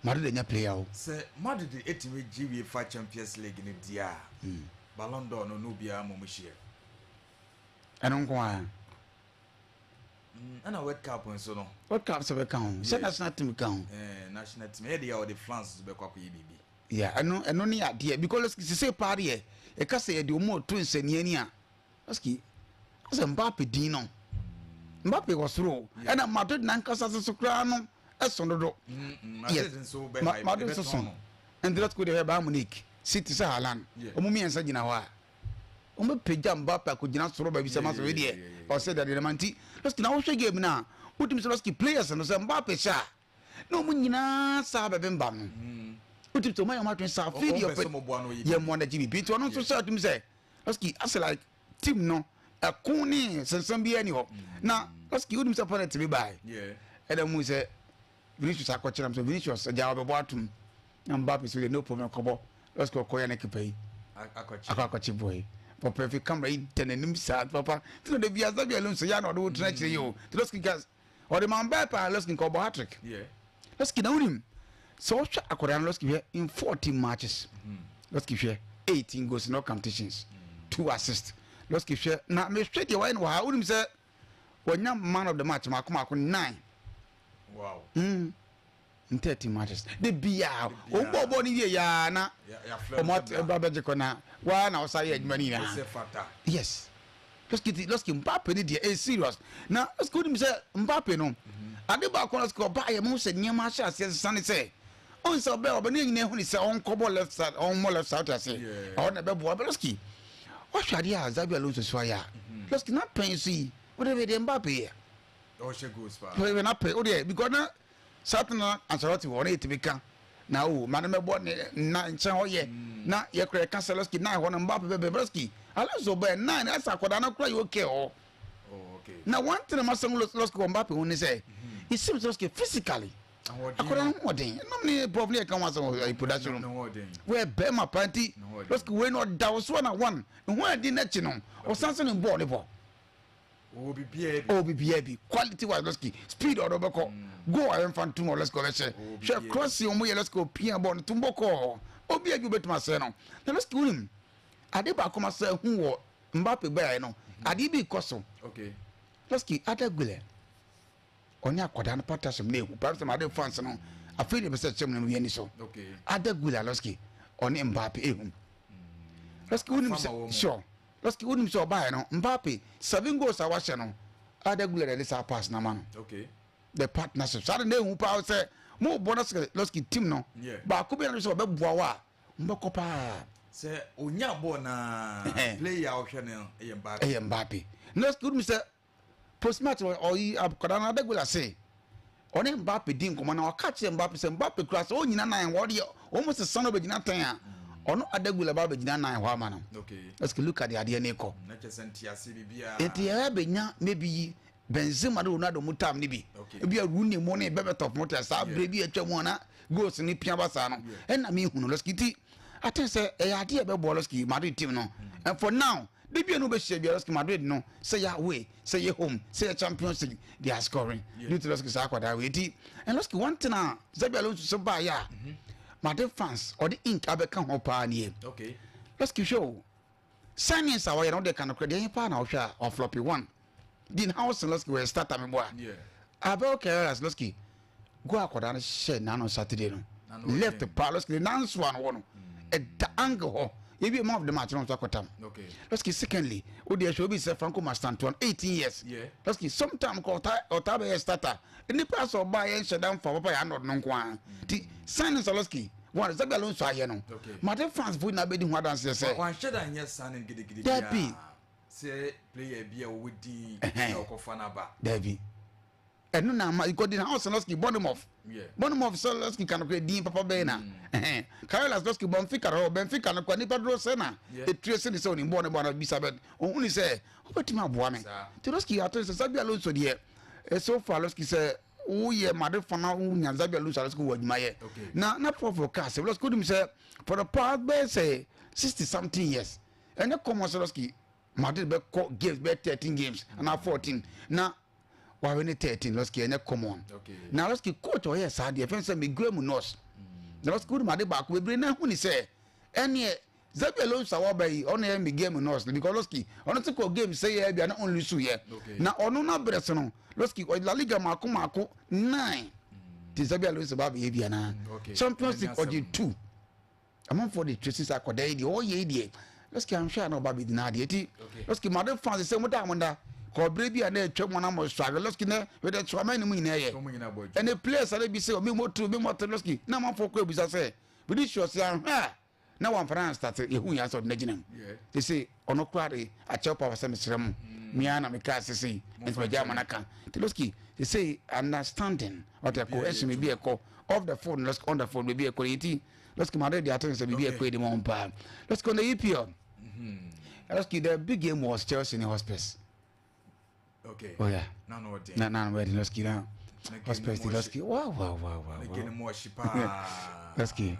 Madrid nya player o. Sɛ Madrid etimi GV fa Champions League ne dia. Ballon d'Or no bia mo muhie. Ɛno nko a. Ana World Cup nso no. World Cup se be kan. Se national team kan. National team e dia o de France be kwa koyi bibi. Yeah, ɛno ne ade because Loski se party e ka se de o mo to nsani ani a. Loski ase Mbappe din no. Mbappe was through. And Madrid nankasa so kra no esonodo. Yes. Madrid so son. And let's go there by Munich. City sa Haaland. Omumi ensa gina ho a. Omo pejam Mbappe ko gina soro ba bi sama so we there. O say that the manti. Let's na wo hwe game na. Utim so Loski players no say Mbappe sha. No mu nyina sa ba bemba no. Utim to my match sa video. Ye mo na GB. To no so say utim say Loski as like team no. Akuni sensan bi ani ho. Na Loski udim say opponent be buy. Yeah. Eda mu say Vinicius akochiram so Vinicius ja obo atum. Na Mbappe so no problem kobo. Loski okoya na kipai. Akochi boy. Papa if you come right then nim sad papa. To the bia zabi alone so ya no do try say you. Loski gas. Or the man Mbappe Loski ko bo hat-trick. Yeah. Loski na unim. So akoran Loski here in 14 matches. Loski here 18 goals in all competitions. 2 assists. Loski share na me straight the wine wa unim say wonya man of the match makoma 9. Wow. In 30 matches. The bia o bo ni ya na o mat babaje kona wa na o say adwuma na. Yes. Loski Mbappe ni dey serious. Na Loski unim say Mbappe no. Ade ba ko Loski ba ya mo say nyama sha ase sane say on so be obani nyina hu ni say on kobo left side on mo left side say. O na be bo Loski. What should ya Zabi Alonso swaya? Loski not paying see. What are they Mbappe? Oh, she goes far. We not pay. Oh, yeah, because now certain Ancelotti want it to become now. Madam, born na oh yeah. Na ye create cancel Loski 9 one Mbappe be Loski. Alonso be 9. That's a code. I cry you okay. Oh, okay. Now one thing I must say Loski Mbappe when they say it seems Loski physically. Akora no den no me probably can want some production room where be my party Loski we no da so na one no adi na chi no o sansan in ball nebo obi quality wise Loski speed or obeko go I am fan too let's go let's say share cross you mo let's go pia ball tumboko obi agi betuma say no na Loski win ade ba koma say hu wo Mbappe be no ade bi koso okay Loski adagule onya akoda na patasem na ehu perhaps my fans no afei de be say chem no yeni so okay adagula Loski on Mbappe ehu Loski unim say sure Loski unim so buy no Mbappe 7 goals awashe no adagula de sa pass na man okay the partnership so na ehu pa say mo bonus Loski team no ba ko be na so be boa wa mbeko pa say onya bo na player ohwe no Mbappe Loski unim say post match or akoda na adagula say on Mbappe din komo na o catch Mbappe say Mbappe class o nyina nan wo de almost son of gina tan a ono adagula ba be gina nan ho ama no okay let's look at the idea na ko na chesenti ase bibia etia be nya maybe Benzema do Ronaldo mutam ni bi bia Rooney mo na be top motor sa bre bi atwa mu na goals ni pia basa no and na me hu no let's kiti aten say e ade be ball let's Madrid team no and for now they be no be share be let's Madrid no say ya away say ya home say ya Champions League they are scoring due to let's say akwada we di and let's one thing na Zabi Alonso so ba ya Madrid fans or the ink abeka ho pa ni okay let's show signings are no they can credit pa na ohwa of floppy one din house let's go start am boy about carriers let's go akwada na share na on Saturday no left the pa let's dance one one at the angle ho you be more of the match no akotam okay let's secondly o dey show be say Franco Mastanton 18 years let's sometime ko ta be starter any pass or buy and shut down for papa ya no nko ti signings let's one Zabi Alonso aye no Madrid fans vote na be di ho dance say one share dan yes signing gidi Derby say player bia wo di na okofa na ba Derby enu na ma iko di house let's Bournemouth so let's can create din papa be na Carlos let's Benfica no kwa ni Pedro Sena e trace ni so ni Bournemouth na bisabed ohun ni say obetima aboa me to let's ato say Zabi Alonso de so far let's say o ye Madrid for now nya Zabi Alonso let's go adwuma ye na forecast let's say for the past be say 60 something years and the common let's Madrid be games be 13 games and 14 na wa we 13 Losky any common na Losky coach or yes the defense me Graham Nos na Losky good Madrid back we bring na hu ni say any Zabi alone sawa by on me game Nos because Losky on to game say e bia na only so ye na ono na breast no Losky La Liga mako 9 the Zabi alone sawa be bia na Champions League or 2 among for the traces akoda the all ye die Losky I'm sure no baby na die ti Losky Madrid fans say mo da monda ko brebi na etwa mo na mo struggle Losky na we the trauma ni mu ina ye and the players are be say me mo Losky na man for ko ebusa say we this sure say na one France start e hu ya so na ginam they say ono kware a chop power say mesrem me ana me ka say into German aka Losky they say understanding what the ko esme bi e ko off the phone Losky on the phone be e ko iti Losky Madrid the attendance be e ko di mo mpa Losky on the EPL Losky the big game was Chelsea in hospice oh yeah no where Losky now hospice Losky wow again more shipa Losky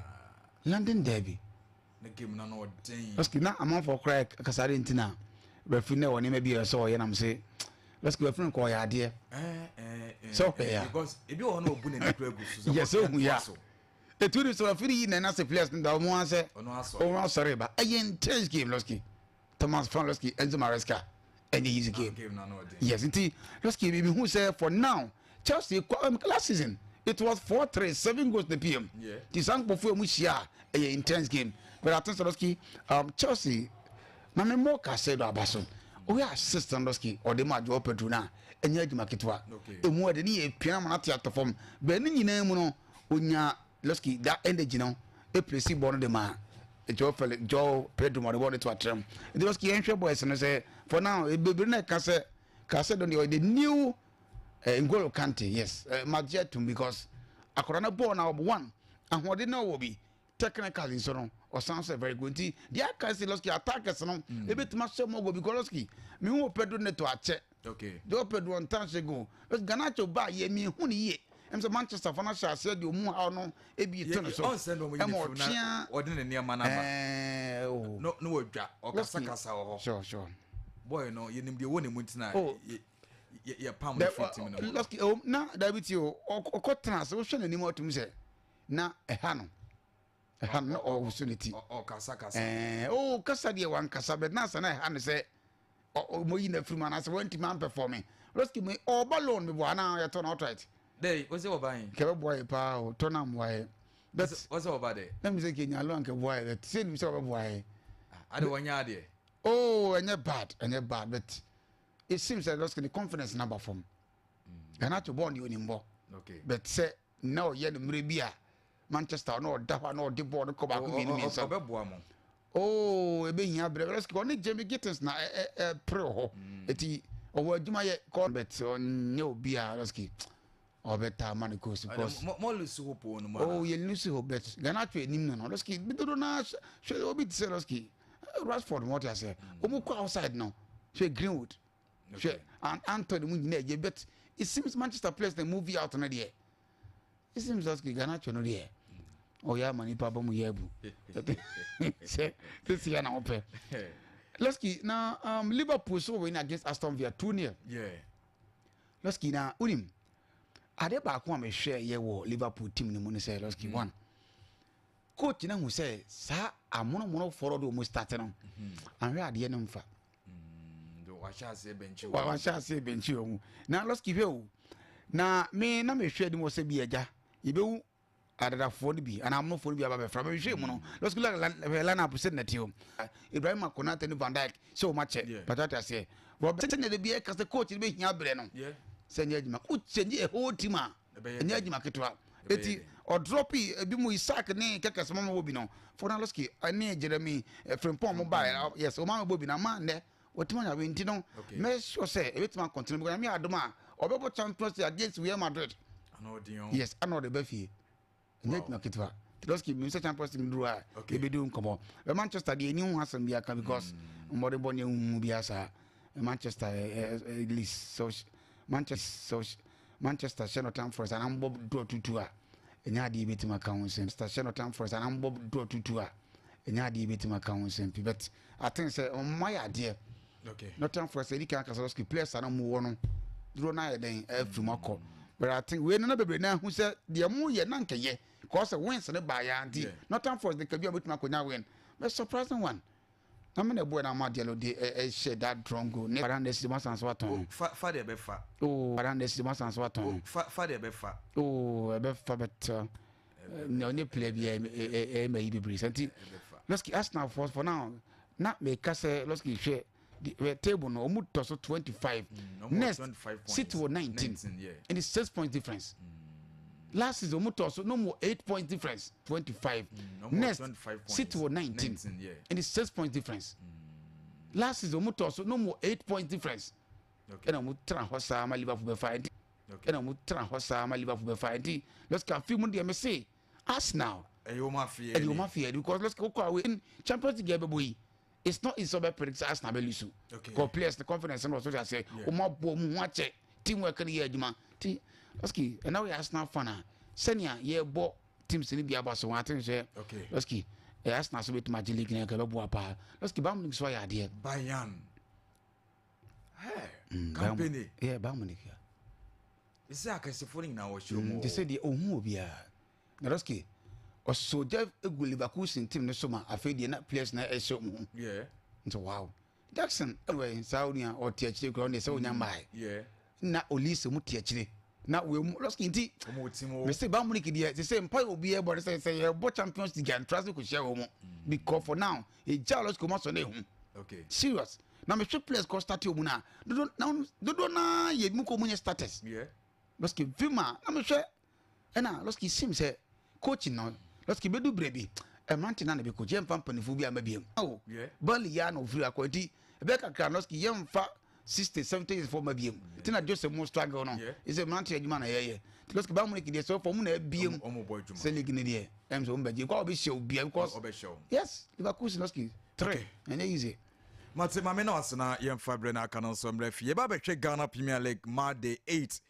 London derby the game no day Losky na amount for crack kasari ntina referee na woni me bi so ye na me say Losky referee ko ya de so yeah because if you want to open the club yes so yeah the two is referee na say players nda mo an say oh sorry ba a intense game Losky Thomas Losky Enzo Maresca any easy game yes indeed Losky we who say for now Chelsea last season it was 4-3 7 goals the PM the sang before mu share a intense game but I think Losky Chelsea na me more ka say do abaso we assistant Losky or the match go Pedro na enya adwuma ketwa emu ade ni e pia ma na te atofom be ni nyina mu no onya Losky that energy no e place ball de ma Joe Pedro mo de ball to atrem the Losky enhwe boys no say for now e bebre na ka say don the new N'Golo Kante yes Majetum because akorana ball na one ahode na wo bi technically so no or sounds very good the aka say Losky attackers no e betuma share mo go because Losky me hu Pedro ne to ache Joe Pedro on time go Ganacho ba ye me hu ni ye em so Manchester financial say the mu ha no e bi to no so on send mo na ordinary niam na ba no odwa o kasa ho sure boy no ye nim de woni muntina ye pam 50 minutes Losky na David o okotena so hwe na nim otum se na eha no opportunity o kasa kasa de wan kasa bet na sana eha no se mo yi na free man as want man performing Losky me o balloon me bo na ya turn outright dey was o ban ke boy pa o turn am why that's was o ba dey let me say ke nya lo anke boy that say me say boy ade wanya ade anya bad but it seems that Losky the confidence number from Ghana to born you nimbo but say no ye no mrebia Manchester no dafa no de ball ko ba ko bi ni so ebe hia bre Losky on Jamie Gittins na pro ho eti owo adwuma ye ko bet on obi a Losky obeta man ko suppose mo lusu hope no mo ye lusu hope bet Ghana to enim no Losky bi do na she obi say Losky Rashford what I say omo ko outside now she Greenwood and Anthony Munine but it seems Manchester players the movie out on there it seems Losky Ghana no there oh yeah mani papa mu yebu say this year na ope Losky na Liverpool so win against Aston Villa 2-0 Losky na unim ade ba ko am hwe ye wo Liverpool team ni mu ne say Losky one coach na hu say sa amono forward o mu start no anwe ade ne mfa wa sha se benchi o na Losky hwe na me na me hwe di mo se bi eja ibewu adada fo bi ana amno fo bi aba be fra me hwe mu no Losky la na puset na tio Ibrahim Konate ni Van Dijk so much patata say but tete de bi e ka se coach be hia bre no senya jima ku chenji e whole team a enya jima ketwa eti o drop bi mu Isaac ne kekes mama bobi no for na Losky ani Jeremy Frimpong mo ba yes o mama bobi na ma ne otima ya we ntino me sure say e betima continue because me adoma obebo Champions League against Real Madrid yes another be fie enya jima ketwa Losky me say Champions League do a e be do nkomo Manchester de eni hu asem bia ka because mbode bonye hu bia sa Manchester list so Manchester Shenotam Forest and I'm Bob do tutu a enya de betima ka hu sem Shenotam Forest and I'm Bob do tutu a enya de betima ka hu sem but I think say on my idea Okay. Nottingham Forest edi kan Loski players are no mo no. Duro na ye den afiri but I think we no be na hu say de mo ye na nkeye because wins ne ba ya anti Nottingham Forest de kabia betuma konya win. But surprising one. Na me na boy na ma dialo de share that drone go. Ne around the city sans waton. Fa de be fa. Oh, around the city sans waton. Fa de be fa. Oh, be fa but no ne play bi me be breeze anti. Let's ask now for now. Not make us let's share the table no omu toso 25. Next 25 points. City was 19. Yeah. And it's 6 points difference. Last season omu toso no more 8 points difference. 25. Next City was 19. Yeah. And it's 6 points difference. Last season omu toso no more 8 points difference. Okay. And omu tran hosa ma Liverpool be fight. Okay. And omu tran hosa ma Liverpool be fight. Let's can feel mun dey say Arsenal. You mafia because let's go away in Champions League boy. It's not in sober predict Arsenal be lose. Okay. Because players the confidence and also say o ma bo mu wache teamwork na here adwuma. Ti Oski and now we Arsenal fan. Senior ye bo teams ni bia ba so I think say okay. Oski Arsenal so bit Magic League na ka be bo apa. Oski ba mu so ya de. Bayern. Hey, company. Yeah, ba mu ni. Isi akasefo ni na wo show mo. They say the ohun obi a. Na Oski so Jeff Leverkusen team no so ma afedi na players na e show mu. Yeah. So wow. Jackson anyway Saudia or Tiachire ground say onya mai. Yeah. Na Olise mu Tiachire. Na we mu Loski nti. Omo timo. Me say ba mu niki dey say mpa obi e boy say bo Champions League and trust ko share wo mu. Because for now e ja Loski mo so na ehun. Okay. Serious. Na me show players ko start omu na. Do na ye mu ko mu status. Yeah. Loski Vima na me hwe. Na Loski sim say coaching now Loski bedu brebi e mantina na be ko je mfa mpanifu bi amabiem oh bali ya no free akwati e be kakra Loski ye mfa 60 70 years for mabiem tina Joseph mo struggle no is a mantina adwuma na ye Loski ba mu ne kide so for mu na abiem se league ne de emso mbaje kwa obi show bia because yes Leverkusen Loski 3 and easy Mate mame na wasna ye mfa bre na aka no so mra fie ba be hwe Ghana Premier League Monday 8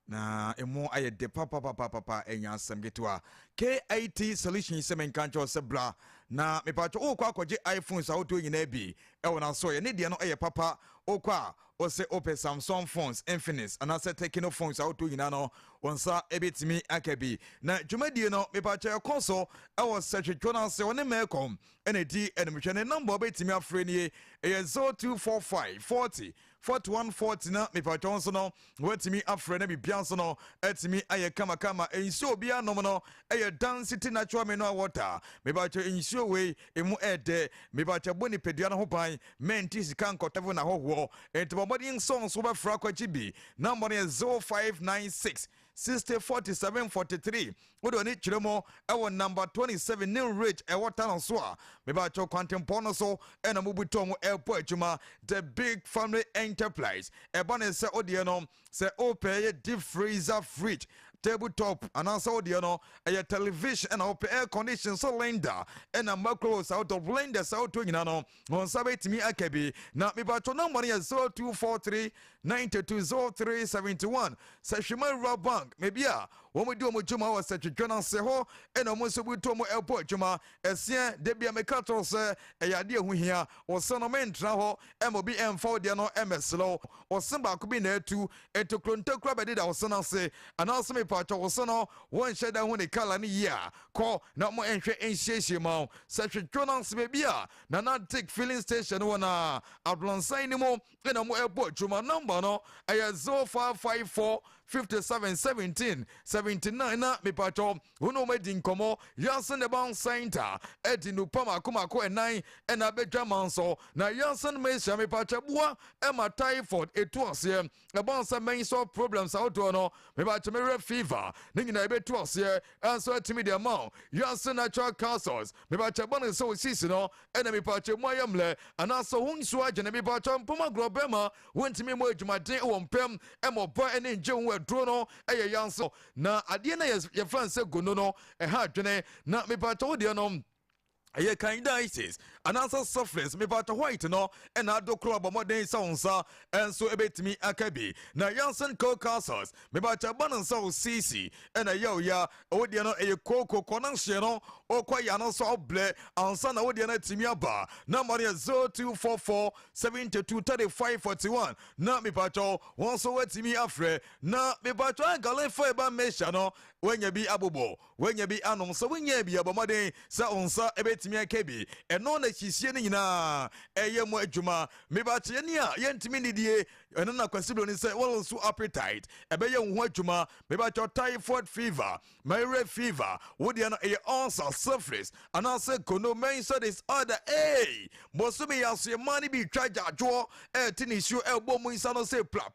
na emo aye de papa enya asem getwa KIT solution semen kancho sebla na mepacho okwa akwaje iPhones auto nyina bi e wona so ye ne de no aye papa okwa o se ope Samsung phones Infinix and ase Tecno phones auto nyina no wonsa ebetimi akabi na dwumadie no mepacho e konso e wo search twana se woni mekom enedi enimhwe ne number betimi afre nie e 0245 40 4140 na mepacho nso no wetimi afre na bibia nso no etimi aye kama enso obi anom no aye density natural mineral water mepacho enso we emu ede mepacho boni pedua no ho ban menti sika nkotavo na hoho entibobodi nso nso be fra kwachi bi number 0596 604743 wodo ni chiremo ewo number 27 New Ridge e water no so a mebacho kwantempo no so e na mubuto mu airport adwuma the big family enterprise e bane se odie no se open deep freezer fridge tabletop and also the a television and open air condition so lender and a macros out of lenders out to no on sabet me akabi na me ba to number is 0243 920371 Sashima Bank maybe when we do mo juma was such a journal se ho and almost we to mo airport juma esia de bia me kato se e yade hu hia o sono mentra ho mob m4 de no ms lo o simba ko bi na atu eto krontakura be de da o sono se and also me pacho o sono won sheda hu ne kala ni ya ko na mo enhwe enhyehyie ma such a journal se be bia na na take filling station wona ablonsan ni mo na mo airport juma number no e 0554 5717 79 na mepacho uno medi nkomo Yansen the Bound Center edinu pama kumako enan ena bedwa manso na Yansen mesha mepacho bua ema typhoid etu ase e bonsa main so problems out no mepacho mere fever ningina ebetu ase anso atimi de ma Yansen natural castles mepacho bon so sisi no ena mepacho moyamle anaso hunsu agene mepacho mpoma globema wentimi mo adwumaden wo mpem emo bo ene nje wo aduro no eye Yansen na adie na ye France gono no ha dwene na mepacho de no aye candidiasis anaasɛ surface mebato white no ɛna ado koro abɔmmɔden sɛ wo nsa ɛnso ɛbɛtumi aka bi na Janssen co-castles mebato ba no nsa wo cc ɛna yɛ wo ya wodeɛ no ɛyɛ koko kɔna nhyeɛ no ɔkɔ ya no so ɔblɛ ansa na wodeɛ no atumi aba na mmɔne 0244 72 35 41 na mebato wɔn nso watumi afrɛ na mebato agalefa ɛba mmɛhyia no wanya bi abobo wanya bi anom sɛ wonya bi abɔmmɔden sɛ wo nsa ɛbɛtumi aka bi ɛno na hyisie no nyinaa ɛyɛ mu adwuma mebakyɛ ni a yɛntumi nidie ɛno na kwasiblo ni sɛ wɔn nso appetite ɛbɛyɛ wo ho adwuma mebakyɛ typhoid fever malaria fever wodeɛ no ɛyɛ ulcer surface anaasɛ kono mensa disorder bɔsome yɛ asoɛma no bi twa gyaadwoɔ ɛte ne suo ɛbɔ mu nsa no sɛ pla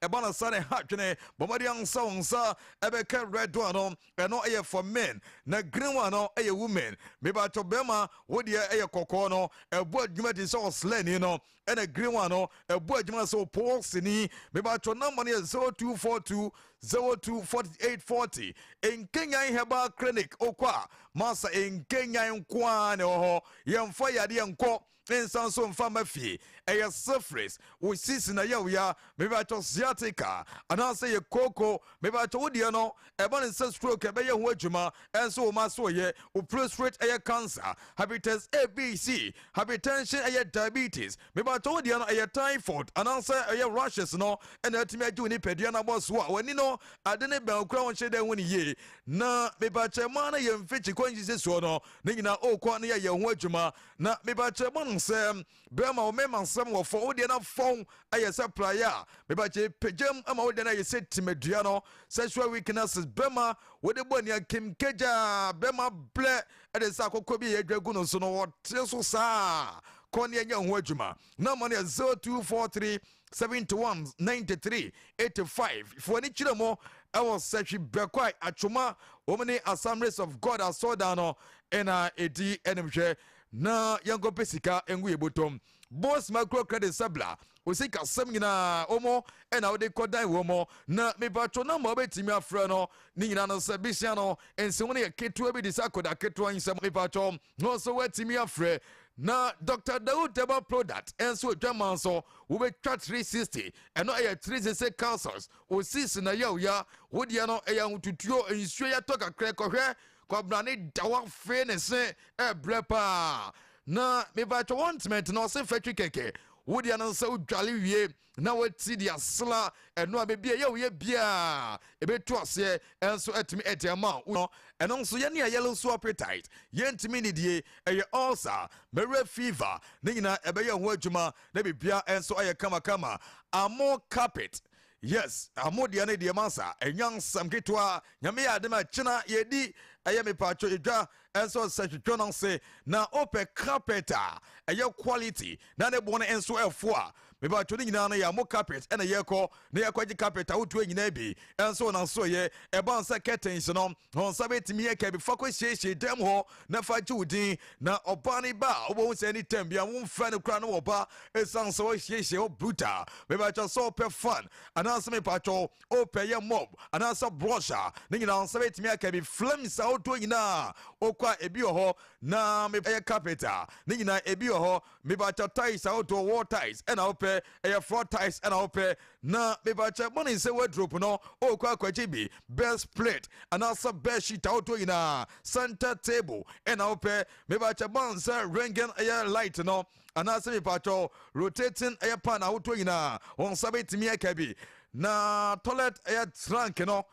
ɛba no sa ne hadwene bɔmmɔde ansa wo nsa ɛbɛka red one no ɛno ɛyɛ for men na green one no ɛyɛ women mebakyɛ bɛma wodeɛ ɛyɛ kɔkɔɔ no ɛbɔ adwuma de sɛ ɔslani no ɛna green one no ɛbɔ adwuma sɛ ɔpɔɔsini mebakyɛ number no yɛ 0242 024840 Nkenyan Herbal Clinic okwa masa Nkenyan nkoa ne ho yɛmfa yadeɛ nkɔ nsan so mfa mafie ɛyɛ surface wo sisi na yɛ ya mebakyɛ sciatica anaasɛ yɛ koko mebakyɛ wodeɛ no ɛba ne sɛ stroke ɛbɛyɛ ho adwuma ɛnso wo ma so yɛ wo prostate ɛyɛ cancer hepatitis A B C hypertension ɛyɛ diabetes mebakyɛ wodeɛ no ɛyɛ typhoid anaasɛ ɛyɛ rashes no ɛna atumi agye wo nipadua no abɔ so a w'ani no ade ne bɛn okura wɔn hyɛ dɛ ho ne yie na mebakyɛ ma na yɛ mfikyi kɔnyi sɛ so no ne nyina okɔ ne yɛ ho adwuma na mebakyɛ ma nsɛm bɛma wo mema nsɛm wɔ fɔ wodeɛ na fɔn ayɛ sɛ playa mebakyɛ pegyam ama wodeɛ na yɛ sɛ timadua no sexual weaknesses bɛma wode bɔ nea kemkagya bɛma blɛ ɛde sɛ akɔkɔ bi yɛ adwa gu no so no wɔte so saa kɔ ne ɛnyɛ ho adwuma na ma no yɛ 0243 71 93 85 for any chiramo I was such bequai achuma omni assemblies of God asodano ena edi enemhwe na yango pesika engu ebotom boss macro credit sabla osika sem nyina omo ena wode kodan womo na mebacho na mo betimi afra no ni nyina no sabisia no ensem ne ketua bi disakoda ketua nsem mebacho no so watimi afra na Dr. Daoud Deba product enso dwaman so wo be twa 360 eno eye 360 cancers o sis na ya ya wodia no eye hututuo ensuo ya to kakra kohwe kwabrane dawa fe ne se e brepa na me ba to ointment no se fatwi keke wodia no se udwale wie na wati dia sla eno abebia ye wo ye bia ebetu ase enso etimi etema no eno nso ye ne yellow so appetite ye ntimi ne die eye ulcer malaria fever ne nyina ebeye ho adwuma na bibia enso aye kama amo carpet. Yes, amodia ne die mansa enyan samketwa nyame ya de ma china yedi eye me pacho edwa enso setwetwo no se na ope carpenter eye quality na ne bo ne enso efo a me pacho ne nyina na ya mo carpet ena ye ko na ye kwaji carpet awotu nyina bi enso na so ye e ban se curtains no on sabetimi ye ka bi fako hyehyɛ dem ho na fa judin na obani ba obo se ni tambia wo mfa ne kra no oba esan so hyehyɛ o brutal me pacho so ope fun ananse me pacho ope ye mob ananse brusher ne nyina on sabetimi aka bi flames awotu nyina okwa ebi ho na me ye carpenter ne nyina ebi ho me pacho tiles awotu wall tiles ena ope a floor ties and open na me bacha money say wardrobe no o kwa kwachi bi best plate and also best sheet out in a center table and open me bacha bon say ringing a light no and also me bacha rotating a pan out in a on sabet me akabi na toilet a trunk no